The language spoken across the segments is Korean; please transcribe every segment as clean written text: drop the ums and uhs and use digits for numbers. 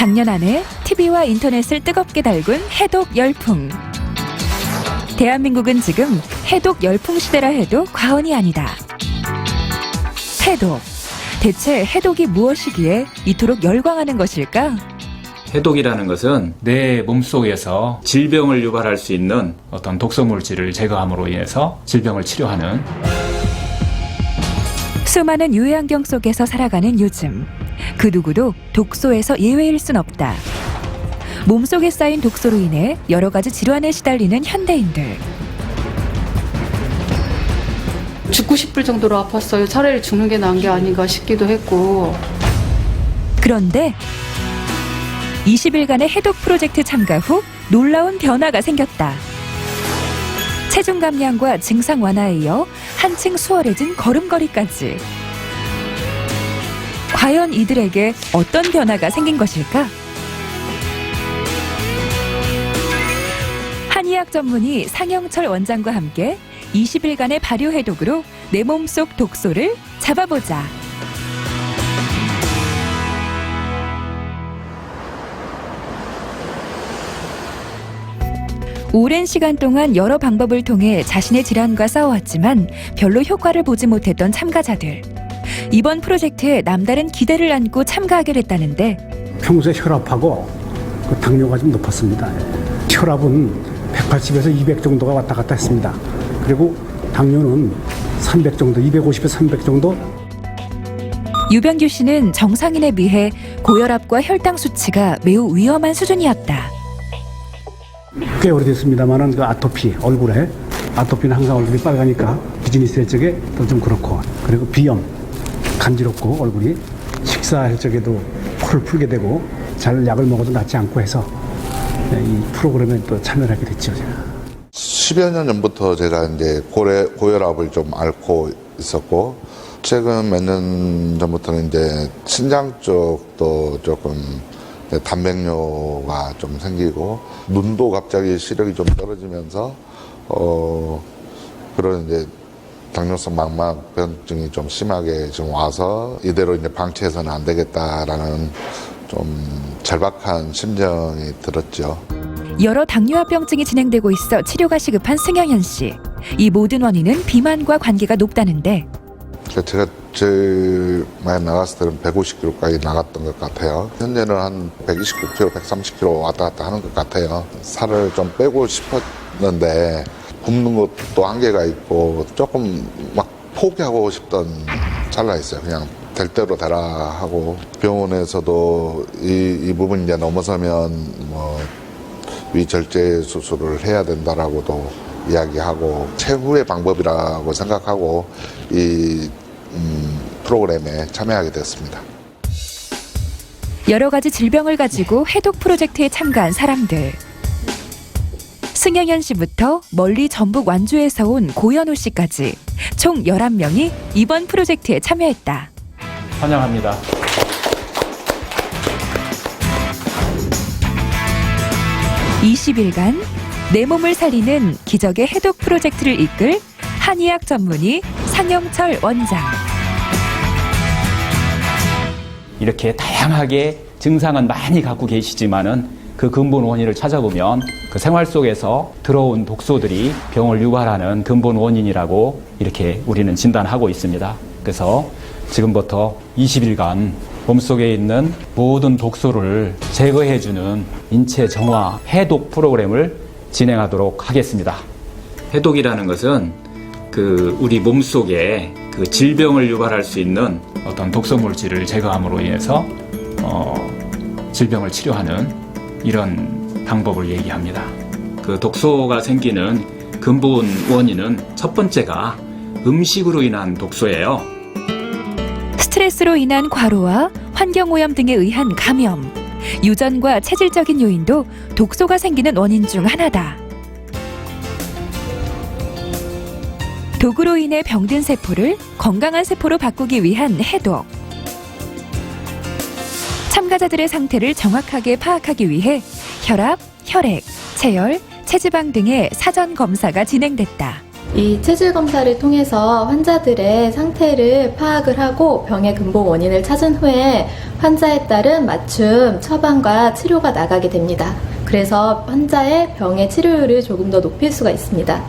작년 안에 TV와 인터넷을 뜨겁게 달군 해독 열풍. 대한민국은 지금 해독 열풍 시대라 해도 과언이 아니다. 해독. 대체 해독이 무엇이기에 이토록 열광하는 것일까? 해독이라는 것은 내 몸속에서 질병을 유발할 수 있는 어떤 독소 물질을 제거함으로 인해서 질병을 치료하는. 수많은 유해환경 속에서 살아가는 요즘, 그 누구도 독소에서 예외일 순 없다. 몸속에 쌓인 독소로 인해 여러 가지 질환에 시달리는 현대인들. 죽고 싶을 정도로 아팠어요. 차라리 죽는 게 나은 게 아닌가 싶기도 했고. 그런데 20일간의 해독 프로젝트 참가 후 놀라운 변화가 생겼다. 체중 감량과 증상 완화에 이어 한층 수월해진 걸음걸이까지. 과연 이들에게 어떤 변화가 생긴 것일까? 한의학 전문의 상영철 원장과 함께 20일간의 발효 해독으로 내 몸속 독소를 잡아보자. 오랜 시간 동안 여러 방법을 통해 자신의 질환과 싸워왔지만 별로 효과를 보지 못했던 참가자들. 이번 프로젝트에 남다른 기대를 안고 참가하게 됐다는데 평소에 혈압하고 그 당뇨가 좀 높았습니다. 혈압은 180에서 200 정도가 왔다 갔다 했습니다. 그리고 당뇨는 300 정도, 250에서 300 정도. 유병규 씨는 정상인에 비해 고혈압과 혈당 수치가 매우 위험한 수준이었다. 꽤 오래됐습니다만은 그 아토피, 얼굴에 아토피는 항상 얼굴이 빨가니까 비즈니스 쪽에 또 좀 그렇고, 그리고 비염, 간지럽고 얼굴이 식사할 적에도 코를 풀게 되고 잘 약을 먹어도 낫지 않고 해서 이 프로그램에 또 참여를 하게 됐죠, 제가. 10여 년 전부터 제가 이제 고혈압을 좀 앓고 있었고, 최근 몇 년 전부터는 이제 신장 쪽도 조금 단백뇨가 좀 생기고, 눈도 갑자기 시력이 좀 떨어지면서, 그런 이제 당뇨성 망막병증이 좀 심하게 지금 와서 이대로 이제 방치해서는 안 되겠다라는 좀 절박한 심정이 들었죠. 여러 당뇨합병증이 진행되고 있어 치료가 시급한 승영현 씨. 이 모든 원인은 비만과 관계가 높다는데 제가 제일 많이 나갔을 때는 150kg까지 나갔던 것 같아요. 현재는 한 129kg, 130kg 왔다 갔다 하는 것 같아요. 살을 좀 빼고 싶었는데 굶는 것도 한계가 있고 조금 막 포기하고 싶던 찰나 있어요. 그냥 될 대로 되라 하고, 병원에서도 이 부분 이제 넘어서면 뭐 위절제 수술을 해야 된다라고도 이야기하고, 최후의 방법이라고 생각하고 이 프로그램에 참여하게 됐습니다. 여러 가지 질병을 가지고 해독 프로젝트에 참가한 사람들. 승영현 씨부터 멀리 전북 완주에서 온 고현우 씨까지 총 11명이 이번 프로젝트에 참여했다. 환영합니다. (20일간) 내 몸을 살리는 기적의 해독 프로젝트를 이끌 한의학 전문의 상영철 원장. 이렇게 다양하게 증상은 많이 갖고 계시지만은 그 근본 원인을 찾아보면 그 생활 속에서 들어온 독소들이 병을 유발하는 근본 원인이라고 이렇게 우리는 진단하고 있습니다. 그래서 지금부터 20일간 몸속에 있는 모든 독소를 제거해주는 인체 정화 해독 프로그램을 진행하도록 하겠습니다. 해독이라는 것은 우리 몸속에 그 질병을 유발할 수 있는 어떤 독소 물질을 제거함으로 인해서 질병을 치료하는 이런 방법을 얘기합니다. 그 독소가 생기는 근본 원인은 첫 번째가 음식으로 인한 독소예요. 스트레스로 인한 과로와 환경오염 등에 의한 감염, 유전과 체질적인 요인도 독소가 생기는 원인 중 하나다. 독으로 인해 병든 세포를 건강한 세포로 바꾸기 위한 해독. 참가자들의 상태를 정확하게 파악하기 위해 혈압, 혈액, 체열, 체지방 등의 사전 검사가 진행됐다. 이 체질 검사를 통해서 환자들의 상태를 파악을 하고 병의 근본 원인을 찾은 후에 환자에 따른 맞춤 처방과 치료가 나가게 됩니다. 그래서 환자의 병의 치료율을 조금 더 높일 수가 있습니다.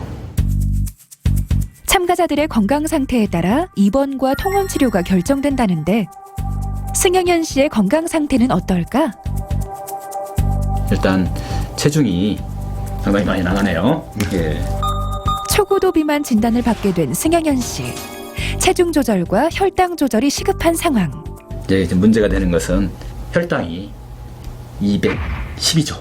참가자들의 건강 상태에 따라 입원과 통원 치료가 결정된다는데 승영현 씨의 건강 상태는 어떨까? 일단 체중이 상당히 많이 나가네요. 예. 초고도 비만 진단을 받게 된 승영현 씨. 체중 조절과 혈당 조절이 시급한 상황. 이제 문제가 되는 것은 혈당이 210이죠.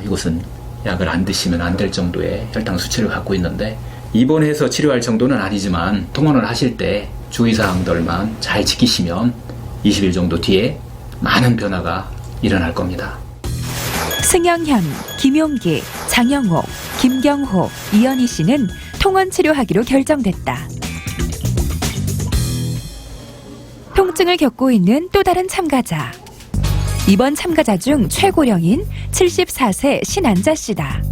이것은 약을 안 드시면 안 될 정도의 혈당 수치를 갖고 있는데 입원해서 치료할 정도는 아니지만 통원을 하실 때 주의사항들만 잘 지키시면 20일 정도 뒤에 많은 변화가 일어날 겁니다. 승영현, 김용기, 장영옥, 김경호, 이현희 씨는 통원 치료하기로 결정됐다. 통증을 겪고 있는 또 다른 참가자. 이번 참가자 중 최고령인 74세 신안자 씨다.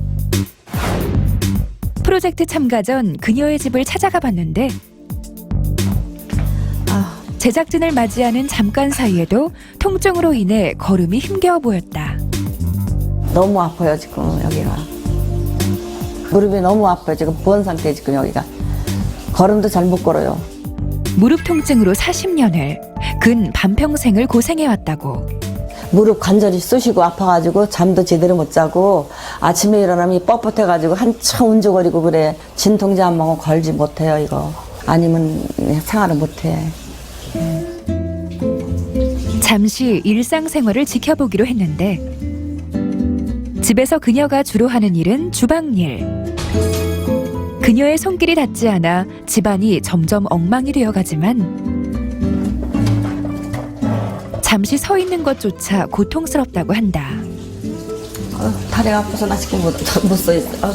프로젝트 참가 전 그녀의 집을 찾아가 봤는데 제작진을 맞이하는 잠깐 사이에도 통증으로 인해 걸음이 힘겨워 보였다. 너무 아파요 지금 여기가. 무릎이 너무 아파요 지금. 부은 상태에 지금 여기가. 걸음도 잘 못 걸어요. 무릎 통증으로 40년을 근 반평생을 고생해왔다고. 무릎 관절이 쑤시고 아파가지고 잠도 제대로 못 자고 아침에 일어나면 뻣뻣해가지고 한참 운죽거리고 그래. 진통제 한 방울 걸지 못해요 이거. 아니면 생활을 못해. 잠시 일상생활을 지켜보기로 했는데 집에서 그녀가 주로 하는 일은 주방일. 그녀의 손길이 닿지 않아 집안이 점점 엉망이 되어가지만 잠시 서 있는 것조차 고통스럽다고 한다. 다리가 아파서 나 지금 못 서 있어.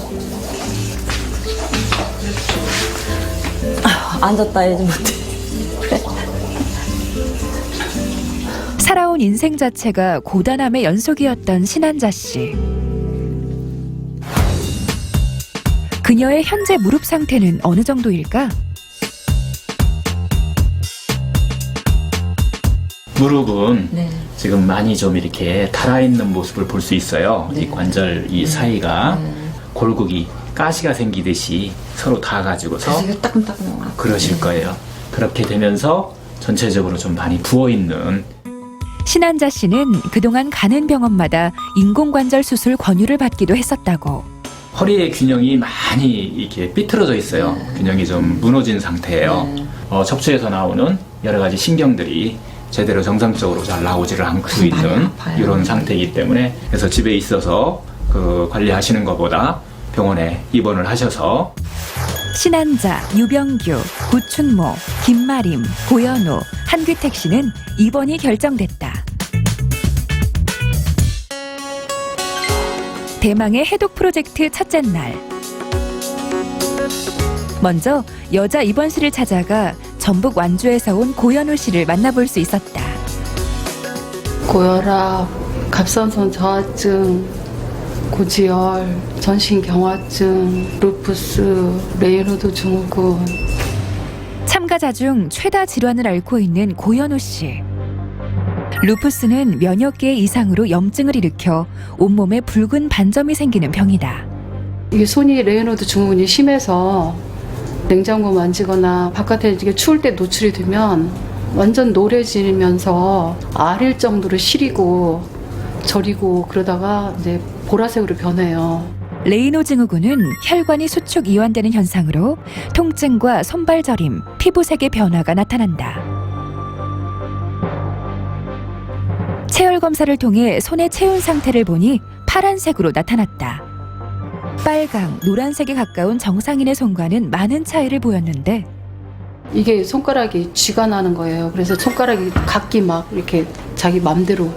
앉았다 해야지 못해. 살아온 인생 자체가 고단함의 연속이었던 신한자 씨. 그녀의 현재 무릎 상태는 어느 정도일까? 무릎은 네. 지금 많이 좀 이렇게 달아있는 모습을 볼 수 있어요. 이 관절 이 사이가 골국이 가시가 생기듯이 서로 닿아가지고서 따끔따끔 그러실 거예요. 그렇게 되면서 전체적으로 좀 많이 부어있는. 신한자 씨는 그동안 가는 병원마다 인공관절 수술 권유를 받기도 했었다고. 허리의 균형이 많이 이렇게 삐뚤어져 있어요. 균형이 좀 무너진 상태예요. 척추에서 나오는 여러 가지 신경들이 제대로 정상적으로 잘 나오지를 않고 있는 이런 상태이기 때문에 그래서 집에 있어서 그 관리하시는 것보다 병원에 입원을 하셔서 신한자, 유병규, 구춘모, 김마림, 고현우, 한규택 씨는 입원이 결정됐다. 대망의 해독 프로젝트 첫째 날. 먼저 여자 입원실을 찾아가 전북 완주에서 온 고현우 씨를 만나볼 수 있었다. 고혈압, 갑상선 저하증, 고지혈, 전신경화증, 루푸스, 레이노드 증후군. 참가자 중 최다 질환을 앓고 있는 고현우 씨. 루푸스는 면역계 이상으로 염증을 일으켜 온몸에 붉은 반점이 생기는 병이다. 이게 손이 레이노드 증후군이 심해서 냉장고 만지거나 바깥에 이게 추울 때 노출이 되면 완전 노래지면서 아릴 정도로 시리고 저리고 그러다가 이제 보라색으로 변해요. 레이노 증후군은 혈관이 수축 이완되는 현상으로 통증과 손발 저림, 피부색의 변화가 나타난다. 체열 검사를 통해 손의 체온 상태를 보니 파란색으로 나타났다. 빨강, 노란색에 가까운 정상인의 손과는 많은 차이를 보였는데 이게 손가락이 쥐가 나는 거예요. 그래서 손가락이 각기 막 이렇게 자기 맘대로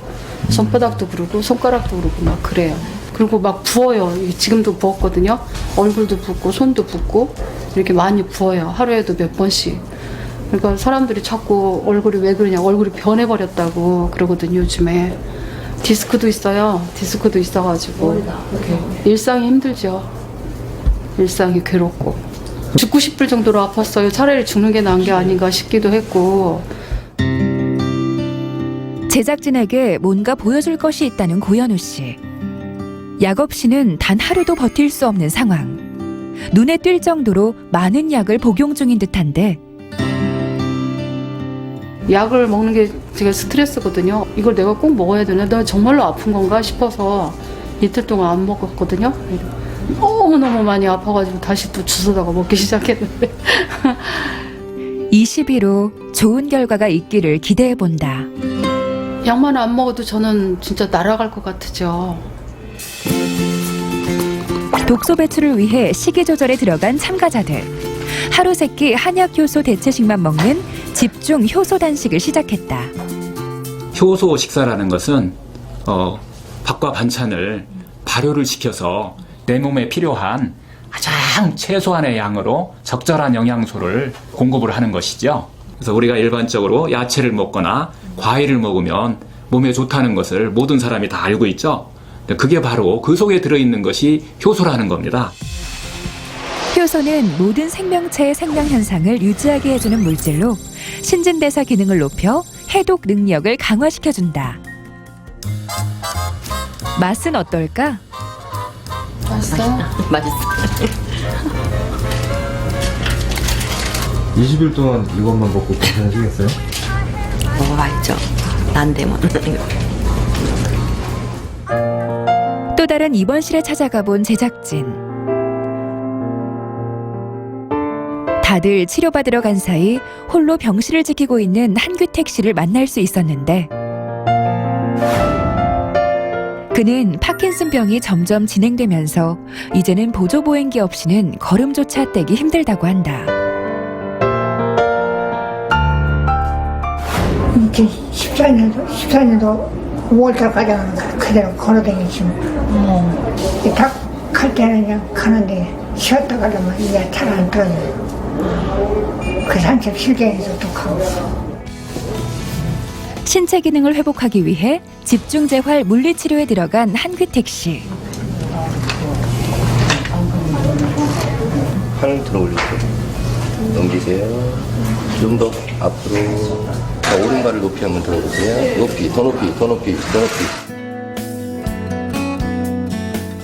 손바닥도 부르고 손가락도 부르고 막 그래요. 그리고 막 부어요. 지금도 부었거든요. 얼굴도 붓고 손도 붓고 이렇게 많이 부어요. 하루에도 몇 번씩. 그러니까 사람들이 자꾸 얼굴이 왜 그러냐, 얼굴이 변해버렸다고 그러거든요, 요즘에. 디스크도 있어요. 디스크도 있어가지고 이렇게 일상이 힘들죠. 일상이 괴롭고. 죽고 싶을 정도로 아팠어요. 차라리 죽는 게 나은 게 아닌가 싶기도 했고. 제작진에게 뭔가 보여줄 것이 있다는 고현우 씨. 약 없이는 단 하루도 버틸 수 없는 상황. 눈에 띌 정도로 많은 약을 복용 중인 듯한데 약을 먹는 게 제가 스트레스거든요. 이걸 내가 꼭 먹어야 되나? 나 정말로 아픈 건가 싶어서 이틀 동안 안 먹었거든요. 너무너무 많이 아파가지고 다시 또 주워다가 먹기 시작했는데 20일 좋은 결과가 있기를 기대해본다. 약만 안 먹어도 저는 진짜 날아갈 것 같으죠. 독소 배출을 위해 식이 조절에 들어간 참가자들. 하루 세끼 한약 효소 대체식만 먹는 집중 효소 단식을 시작했다. 효소 식사라는 것은 밥과 반찬을 발효를 시켜서 내 몸에 필요한 가장 최소한의 양으로 적절한 영양소를 공급을 하는 것이죠. 그래서 우리가 일반적으로 야채를 먹거나 과일을 먹으면 몸에 좋다는 것을 모든 사람이 다 알고 있죠. 그게 바로 그 속에 들어있는 것이 효소라는 겁니다. 효소는 모든 생명체의 생명 현상을 유지하게 해주는 물질로 신진대사 기능을 높여 해독 능력을 강화시켜준다. 맛은 어떨까? 맛있어요? 맛있어. 20일 동안 이것만 먹고 괜찮으시겠어요? 먹어봐야죠. 난 되면. 또 다른 입원실에 찾아가 본 제작진. 다들 치료받으러 간 사이 홀로 병실을 지키고 있는 한규택 씨를 만날 수 있었는데 그는 파킨슨병이 점점 진행되면서 이제는 보조보행기 없이는 걸음조차 떼기 힘들다고 한다. 이제 14년도 5월달까지는 그대로 걸어다니지. 딱 갈 때는 그냥 가는데 쉬었다 가려면 이게 잘 안 떠요. 그 산책 실경에서 또 가고. 신체 기능을 회복하기 위해 집중재활 물리치료에 들어간 한규택 씨. 팔을 들어 올리세요. 넘기세요. 좀 더 앞으로. 오른발을 높이 한번 들어보세요. 높이, 더 높이, 더 높이, 더 높이.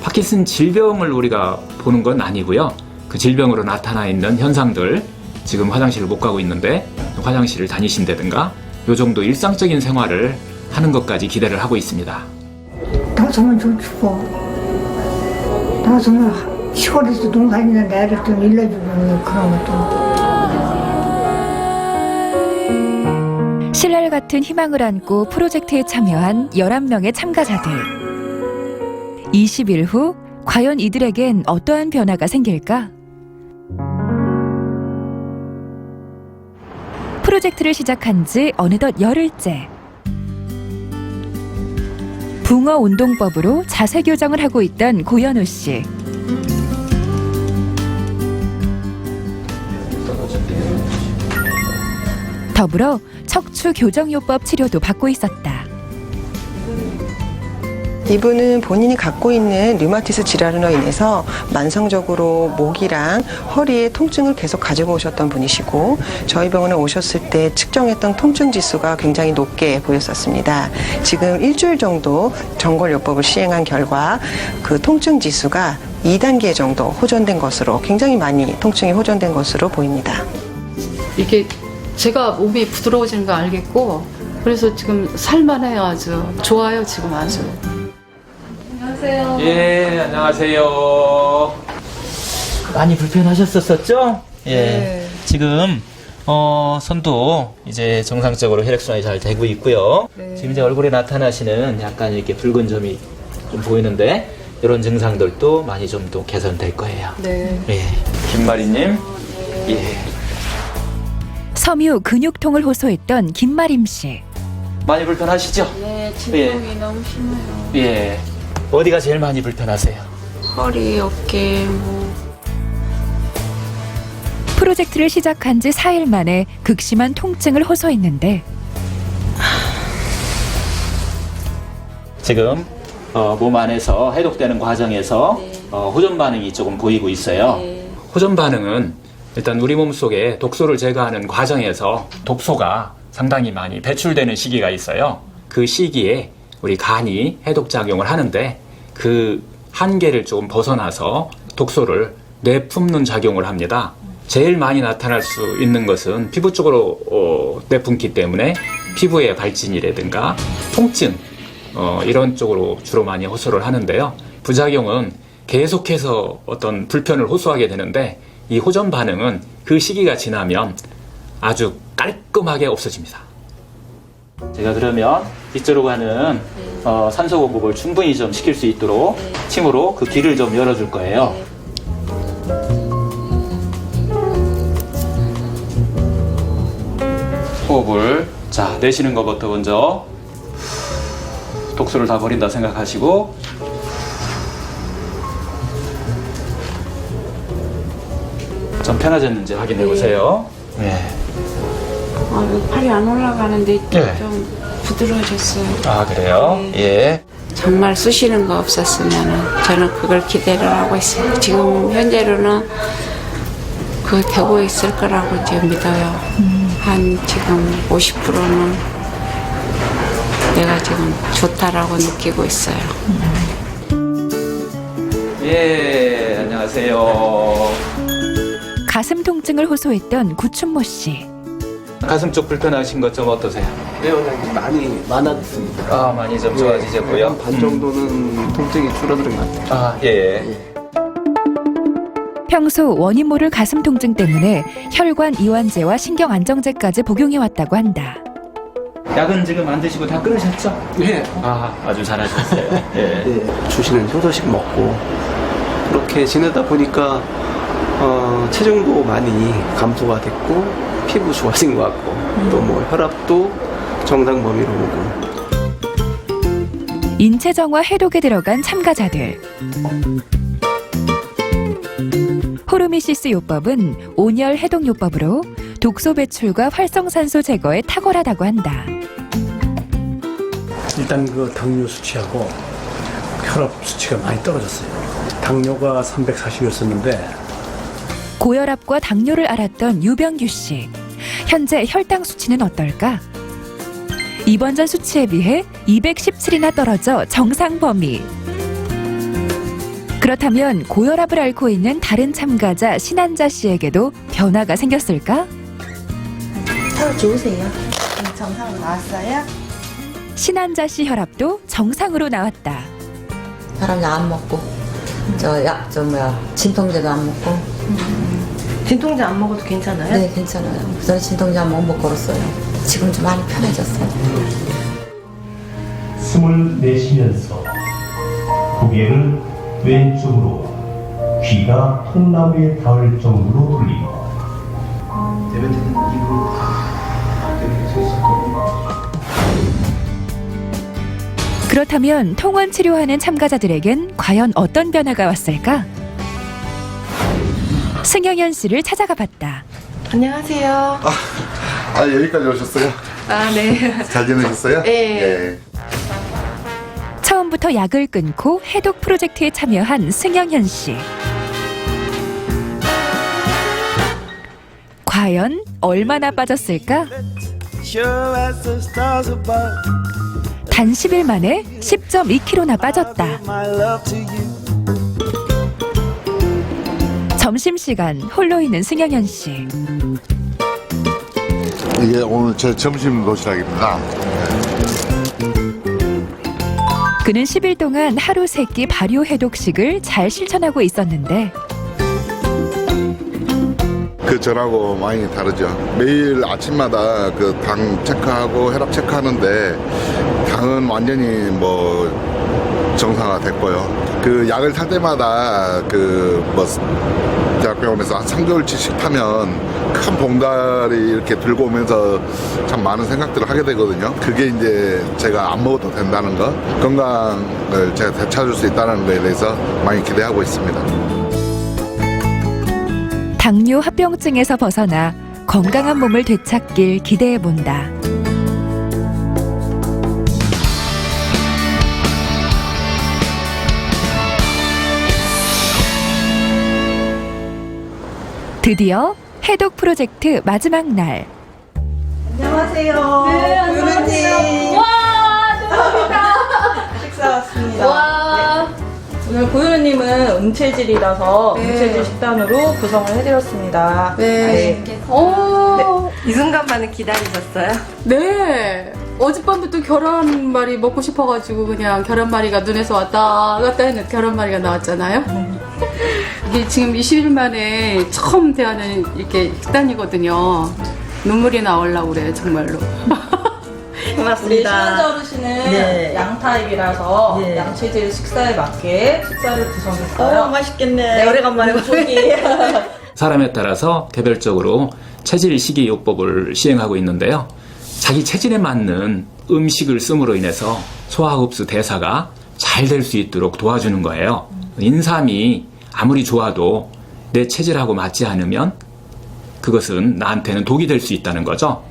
파킨슨 질병을 우리가 보는 건 아니고요. 그 질병으로 나타나 있는 현상들, 지금 화장실을 못 가고 있는데 화장실을 다니신다든가 요 정도 일상적인 생활을 하는 것까지 기대를 하고 있습니다. 나서면 좀 주고, 나서면 시골에서 농사짓는 애를 좀 일러주고 그런 것도. 신랄 같은 희망을 안고 프로젝트에 참여한 11명의 참가자들. 20일 후 과연 이들에겐 어떠한 변화가 생길까? 프로젝트를 시작한 지 어느덧 열흘째. 붕어 운동법으로 자세 교정을 하고 있던 고현우 씨. 더불어 척추 교정요법 치료도 받고 있었다. 이분은 본인이 갖고 있는 류마티스 질환으로 인해서 만성적으로 목이랑 허리에 통증을 계속 가지고 오셨던 분이시고 저희 병원에 오셨을 때 측정했던 통증 지수가 굉장히 높게 보였었습니다. 지금 일주일 정도 정골요법을 시행한 결과 그 통증 지수가 2단계 정도 호전된 것으로 굉장히 많이 통증이 호전된 것으로 보입니다. 이게 제가 몸이 부드러워지는 거 알겠고 그래서 지금 살만해요. 아주 좋아요. 지금 아주. 안녕하세요. 예, 안녕하세요. 많이 불편하셨었죠? 예. 네. 지금 손도 이제 정상적으로 혈액순환이 잘 되고 있고요. 네. 지금 이제 얼굴에 나타나시는 약간 이렇게 붉은 점이 좀 보이는데 이런 증상들도 많이 좀 더 개선될 거예요. 네. 예. 김마리님. 예. 섬유 근육통을 호소했던 김마림 씨. 많이 불편하시죠? 네, 진통이 너무 심해요. 예. 어디가 제일 많이 불편하세요? 허리, 어깨, 뭐. 프로젝트를 시작한 지 4일 만에 극심한 통증을 호소했는데 지금 몸 안에서 해독되는 과정에서 호전 반응이 조금 보이고 있어요. 네. 호전 반응은 일단 우리 몸속에 독소를 제거하는 과정에서 독소가 상당히 많이 배출되는 시기가 있어요. 그 시기에 우리 간이 해독작용을 하는데 그 한계를 조금 벗어나서 독소를 내뿜는 작용을 합니다. 제일 많이 나타날 수 있는 것은 피부 쪽으로 내뿜기 때문에 피부의 발진이라든가 통증 이런 쪽으로 주로 많이 호소를 하는데요. 부작용은 계속해서 어떤 불편을 호소하게 되는데 이 호전 반응은 그 시기가 지나면 아주 깔끔하게 없어집니다. 제가 그러면 빗자루 가는 산소 공급을 충분히 좀 시킬 수 있도록 침으로 그 길을 좀 열어줄 거예요. 호흡을 자 내쉬는 것부터 먼저 독소를 다 버린다 생각하시고 좀 편해졌는지 확인해 보세요. 네. 여기 팔이 안 올라가는데 네. 좀 부드러워졌어요. 아 그래요? 예. 정말 쑤시는 거 없었으면 저는 그걸 기대를 하고 있어요. 지금 현재로는 그 되고 있을 거라고 이제 믿어요. 한 지금 50%는 내가 지금 좋다라고 느끼고 있어요. 예, 안녕하세요. 가슴 통증을 호소했던 구춘모 씨. 가슴 쪽 불편하신 것 좀 어떠세요? 네, 원장님 많이 많아졌습니다. 아, 많이 좀 좋아지셨고요. 반 정도는 통증이 줄어드는 것 같아요. 아, 예. 평소 원인 모를 가슴 통증 때문에 혈관 이완제와 신경 안정제까지 복용해 왔다고 한다. 약은 지금 안 드시고 다 끊으셨죠? 네. 아, 아주 잘하셨어요. 예. 네, 주시는 효소식 먹고 그렇게 지내다 보니까 체중도 많이 감소가 됐고 피부 좋아진 것 같고 또 뭐 혈압도 정상 범위로 오고. 인체 정화 해독에 들어간 참가자들. 호르미시스 요법은 온열 해독 요법으로 독소 배출과 활성산소 제거에 탁월하다고 한다. 일단 그 당뇨 수치하고 혈압 수치가 많이 떨어졌어요. 당뇨가 340이었었는데 고혈압과 당뇨를 앓았던 유병규 씨. 현재 혈당 수치는 어떨까? 이번 전 수치에 비해 217이나 떨어져 정상 범위. 그렇다면 고혈압을 앓고 있는 다른 참가자 신한자 씨에게도 변화가 생겼을까? 좋으세요. 정상으로 나왔어요? 신한자 씨 혈압도 정상으로 나왔다. 사람이 안 먹고 진통제도 안 먹고. 진통제 안 먹어도 괜찮아요? 네, 괜찮아요. 그전에 진통제 안 먹고 못 걸었어요. 지금 좀 많이 편해졌어요. 숨을 내쉬면서 고개를 왼쪽으로 귀가 통나무에 닿을 정도로 돌리고 내뱉는 입으로 그렇다면 통원 치료하는 참가자들에겐 과연 어떤 변화가 왔을까? 승영현 씨를 찾아가 봤다. 안녕하세요. 여기까지 오셨어요? 네. 잘 지내셨어요? 네. 처음부터 약을 끊고 해독 프로젝트에 참여한 승영현 씨. 과연 얼마나 빠졌을까? 단 10일 만에 10.2kg나 빠졌다. 점심시간 홀로 있는 승영현 씨. 이게 오늘 제 점심 도시락입니다. 그는 10일 동안 하루 3끼 발효 해독식을 잘 실천하고 있었는데 그 전하고 많이 다르죠. 매일 아침마다 그 당 체크하고 혈압 체크하는데 당은 완전히 정상화 됐고요. 그 약을 살 때마다 대학병원에서 한 3개월치씩 타면 큰 봉다리 이렇게 들고 오면서 참 많은 생각들을 하게 되거든요. 그게 이제 제가 안 먹어도 된다는 거, 건강을 제가 되찾을 수 있다는 거에 대해서 많이 기대하고 있습니다. 당뇨 합병증에서 벗어나 건강한 몸을 되찾길 기대해본다. 드디어 해독 프로젝트 마지막 날. 안녕하세요. 네, 고유루님. 와, 대박이다. 식사 왔습니다. 와. 오늘 고유루님은 음체질이라서 네. 음체질 식단으로 구성을 해드렸습니다. 네. 오. 이 순간만을 기다리셨어요? 네. 어젯밤부터 계란말이 먹고 싶어가지고 그냥 계란말이가 눈에서 왔다 갔다 했는데 계란말이가 나왔잖아요. 이게 지금 20일 만에 처음 대하는 이렇게 식단이거든요. 눈물이 나오려고 그래요, 정말로. 우리 고맙습니다. 시원자 어르신은 네. 양타입이라서 네. 양체질 식사에 맞게 식사를 구성했어요. 맛있겠네. 오래간만에 고기. 사람에 따라서 개별적으로 체질 식이요법을 시행하고 있는데요. 자기 체질에 맞는 음식을 씀으로 인해서 소화흡수 대사가 잘 될 수 있도록 도와주는 거예요. 인삼이 아무리 좋아도 내 체질하고 맞지 않으면 그것은 나한테는 독이 될 수 있다는 거죠.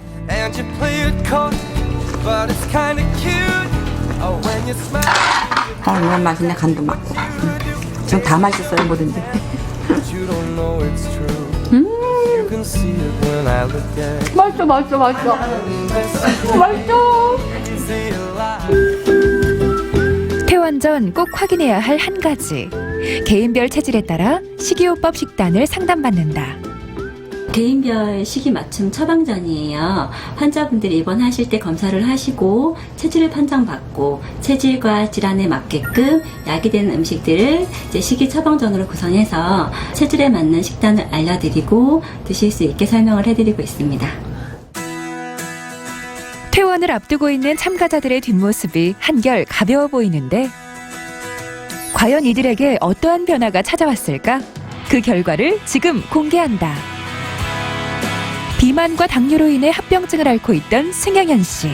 이건 맛있네. 간도 맞고. 지금 다 맛있어요, 뭐든지. 맛있어, 맛있어, 맛있어. 맛있어. 퇴원 전 꼭 확인해야 할 한 가지. 개인별 체질에 따라 식이요법 식단을 상담받는다. 개인별 식이 맞춤 처방전이에요. 환자분들이 입원하실 때 검사를 하시고 체질을 판정받고 체질과 질환에 맞게끔 약이 되는 음식들을 이제 식이 처방전으로 구성해서 체질에 맞는 식단을 알려드리고 드실 수 있게 설명을 해드리고 있습니다. 퇴원을 앞두고 있는 참가자들의 뒷모습이 한결 가벼워 보이는데 과연 이들에게 어떠한 변화가 찾아왔을까? 그 결과를 지금 공개한다. 비만과 당뇨로 인해 합병증을 앓고 있던 승영현 씨.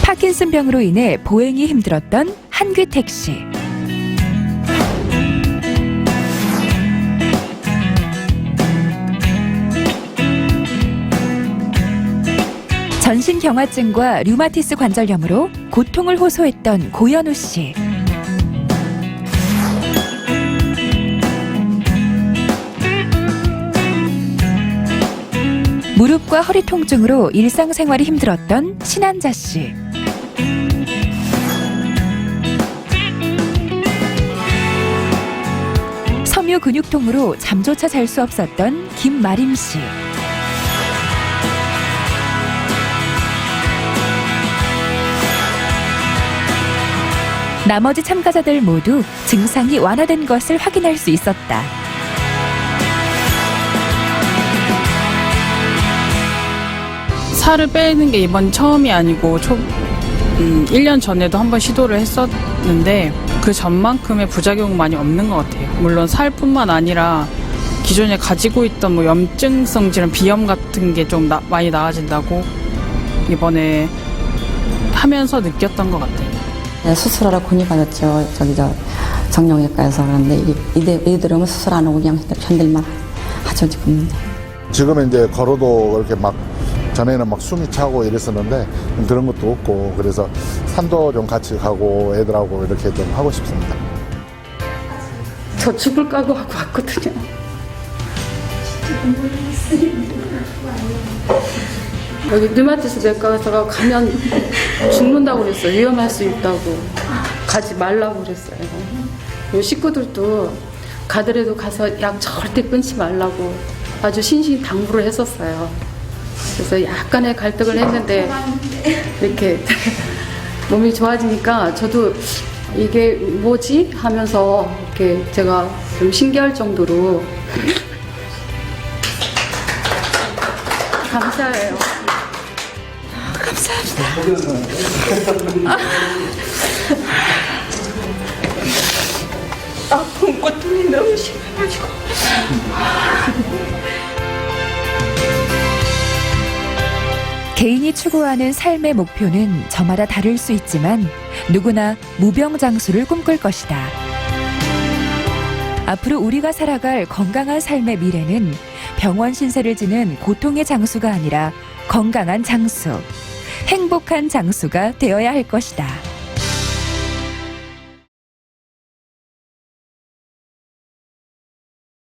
파킨슨병으로 인해 보행이 힘들었던 한귀택 씨. 전신경화증과 류마티스 관절염으로 고통을 호소했던 고현우 씨. 무릎과 허리 통증으로 일상생활이 힘들었던 신한자 씨. 섬유 근육통으로 잠조차 잘 수 없었던 김마림 씨. 나머지 참가자들 모두 증상이 완화된 것을 확인할 수 있었다. 살을 빼는 게 이번 처음이 아니고 1년 전에도 한번 시도를 했었는데 그 전만큼의 부작용은 많이 없는 것 같아요. 물론 살뿐만 아니라 기존에 가지고 있던 뭐 염증성 질환, 비염 같은 게 좀 많이 나아진다고 이번에 하면서 느꼈던 것 같아요. 수술하러 군이 가졌죠. 정형외과에서. 그런데 이들은 수술 안 하고 그냥 견딜만 하죠, 지금. 지금은 이제 걸어도 이렇게 막 전에는 막 숨이 차고 이랬었는데 그런 것도 없고 그래서 산도 좀 같이 가고 애들하고 이렇게 좀 하고 싶습니다. 저 죽을 각오하고 왔거든요. 여기 류마티스 내과에서 가면 죽는다고 그랬어요. 위험할 수 있다고. 가지 말라고 그랬어요. 우리 식구들도 가더라도 가서 약 절대 끊지 말라고 아주 신신당부를 했었어요. 그래서 약간의 갈등을 했는데 이렇게 몸이 좋아지니까 저도 이게 뭐지? 하면서 이렇게 제가 좀 신기할 정도로 감사해요. 감사합니다. 아픈 고통이 너무 심해가지고. 개인이 추구하는 삶의 목표는 저마다 다를 수 있지만 누구나 무병장수를 꿈꿀 것이다. 앞으로 우리가 살아갈 건강한 삶의 미래는 병원 신세를 지는 고통의 장수가 아니라 건강한 장수, 행복한 장수가 되어야 할 것이다.